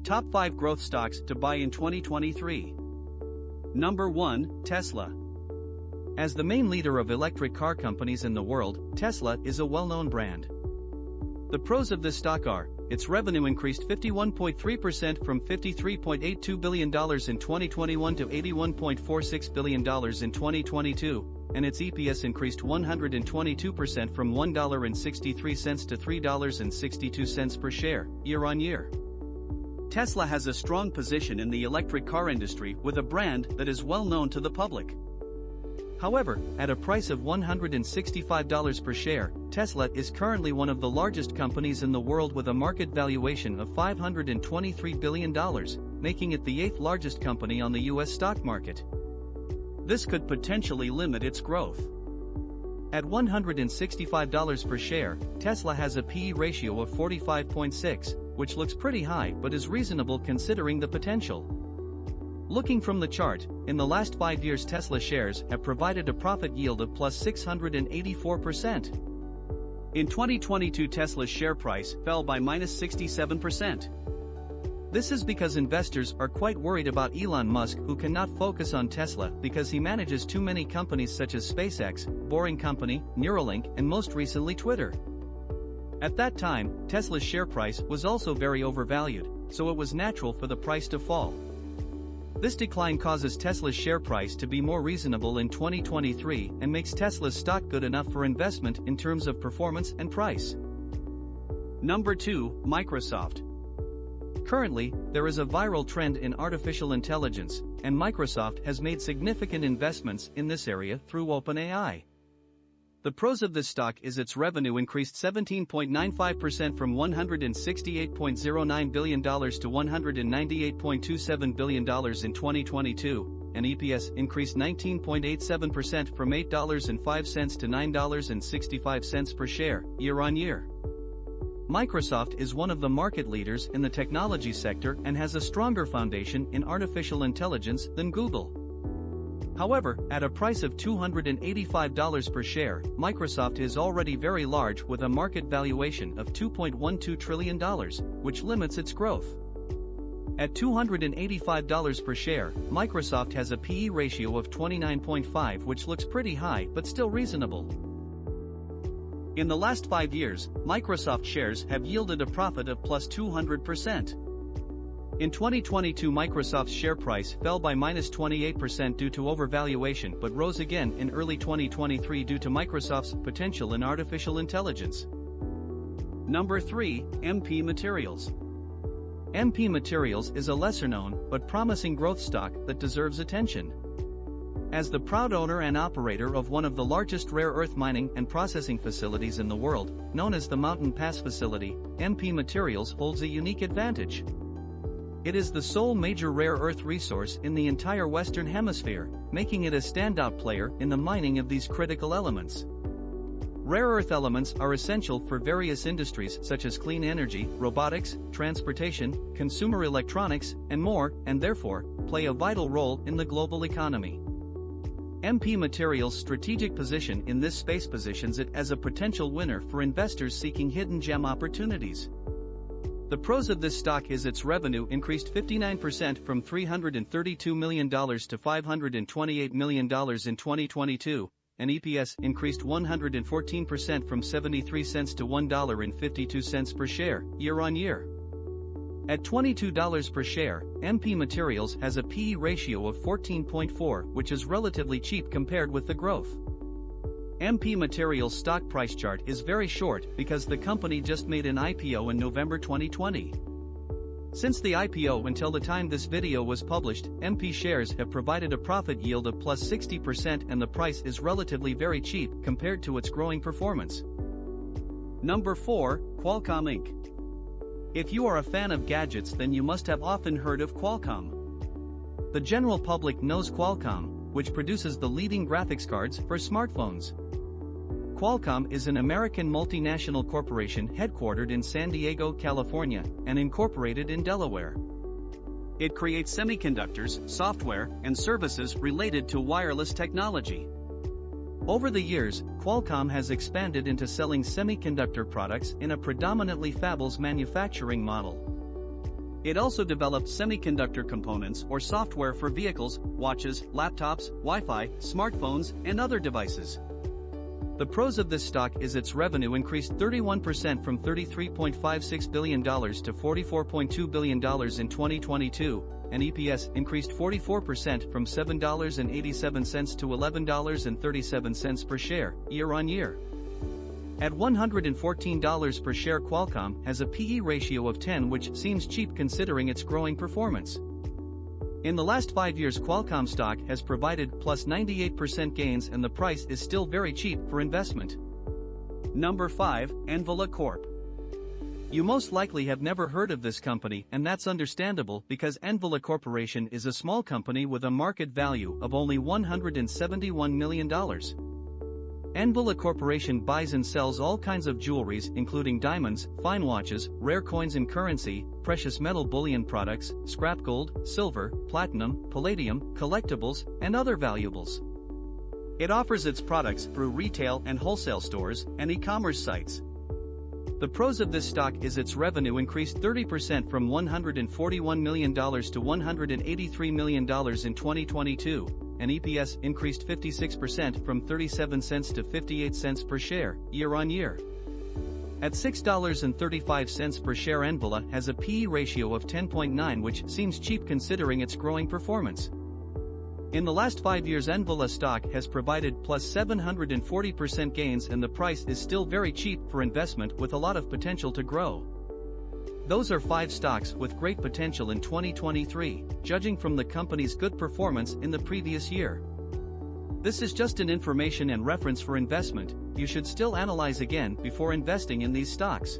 Top 5 Growth Stocks to Buy in 2023. Number 1, Tesla. As the main leader of electric car companies in the world, Tesla is a well-known brand. The pros of this stock are, its revenue increased 51.3% from $53.82 billion in 2021 to $81.46 billion in 2022, and its EPS increased 122% from $1.63 to $3.62 per share, year-on-year. Tesla has a strong position in the electric car industry with a brand that is well known to the public. However, at a price of $165 per share, Tesla is currently one of the largest companies in the world with a market valuation of $523 billion, making it the 8th largest company on the US stock market. This could potentially limit its growth. At $165 per share, Tesla has a P/E ratio of 45.6, which looks pretty high but is reasonable considering the potential. Looking from the chart, in the last 5 years Tesla shares have provided a profit yield of plus 684%. In 2022 Tesla's share price fell by minus 67%. This is because investors are quite worried about Elon Musk, who cannot focus on Tesla because he manages too many companies such as SpaceX, Boring Company, Neuralink, and most recently Twitter. At that time, Tesla's share price was also very overvalued, so it was natural for the price to fall. This decline causes Tesla's share price to be more reasonable in 2023 and makes Tesla's stock good enough for investment in terms of performance and price. Number 2, Microsoft. Currently, there is a viral trend in artificial intelligence, and Microsoft has made significant investments in this area through OpenAI. The pros of this stock is its revenue increased 17.95% from $168.09 billion to $198.27 billion in 2022, and EPS increased 19.87% from $8.05 to $9.65 per share, year-on-year. Microsoft is one of the market leaders in the technology sector and has a stronger foundation in artificial intelligence than Google. However, at a price of $285 per share, Microsoft is already very large with a market valuation of $2.12 trillion, which limits its growth. At $285 per share, Microsoft has a P/E ratio of 29.5, which looks pretty high but still reasonable. In the last 5 years, Microsoft shares have yielded a profit of plus 200%. In 2022 Microsoft's share price fell by minus 28% due to overvaluation but rose again in early 2023 due to Microsoft's potential in artificial intelligence. Number 3, MP Materials. MP Materials is a lesser-known but promising growth stock that deserves attention. As the proud owner and operator of one of the largest rare earth mining and processing facilities in the world, known as the Mountain Pass facility, MP Materials holds a unique advantage. It is the sole major rare earth resource in the entire Western Hemisphere, making it a standout player in the mining of these critical elements. Rare earth elements are essential for various industries such as clean energy, robotics, transportation, consumer electronics, and more, and therefore, play a vital role in the global economy. MP Materials' strategic position in this space positions it as a potential winner for investors seeking hidden gem opportunities. The pros of this stock is its revenue increased 59% from $332 million to $528 million in 2022, and EPS increased 114% from 73 cents to $1.52 per share, year-on-year. At $22 per share, MP Materials has a P/E ratio of 14.4, which is relatively cheap compared with the growth. MP Materials' stock price chart is very short because the company just made an IPO in November 2020. Since the IPO until the time this video was published, MP shares have provided a profit yield of plus 60% and the price is relatively very cheap compared to its growing performance. Number 4, Qualcomm Inc. If you are a fan of gadgets, then you must have often heard of Qualcomm. The general public knows Qualcomm, which produces the leading graphics cards for smartphones. Qualcomm is an American multinational corporation headquartered in San Diego, California, and incorporated in Delaware. It creates semiconductors, software, and services related to wireless technology. Over the years, Qualcomm has expanded into selling semiconductor products in a predominantly fabless manufacturing model. It also develops semiconductor components or software for vehicles, watches, laptops, Wi-Fi, smartphones, and other devices. The pros of this stock is its revenue increased 31% from $33.56 billion to $44.2 billion in 2022, and EPS increased 44% from $7.87 to $11.37 per share, year-on-year. At $114 per share, Qualcomm has a PE ratio of 10, which seems cheap considering its growing performance. In the last 5 years, Qualcomm stock has provided plus 98% gains and the price is still very cheap for investment. Number 5, Envola Corp. You most likely have never heard of this company, and that's understandable because Envola Corporation is a small company with a market value of only $171 million. Envola Corporation buys and sells all kinds of jewelries including diamonds, fine watches, rare coins and currency, precious metal bullion products, scrap gold, silver, platinum, palladium, collectibles, and other valuables. It offers its products through retail and wholesale stores and e-commerce sites. The pros of this stock is its revenue increased 30% from $141 million to $183 million in 2022. And EPS increased 56% from 37 cents to 58 cents per share, year-on-year. At $6.35 per share, Envola has a PE ratio of 10.9, which seems cheap considering its growing performance. In the last 5 years, Envola stock has provided plus 740% gains and the price is still very cheap for investment with a lot of potential to grow. Those are 5 stocks with great potential in 2023, judging from the company's good performance in the previous year. This is just an information and reference for investment. You should still analyze again before investing in these stocks.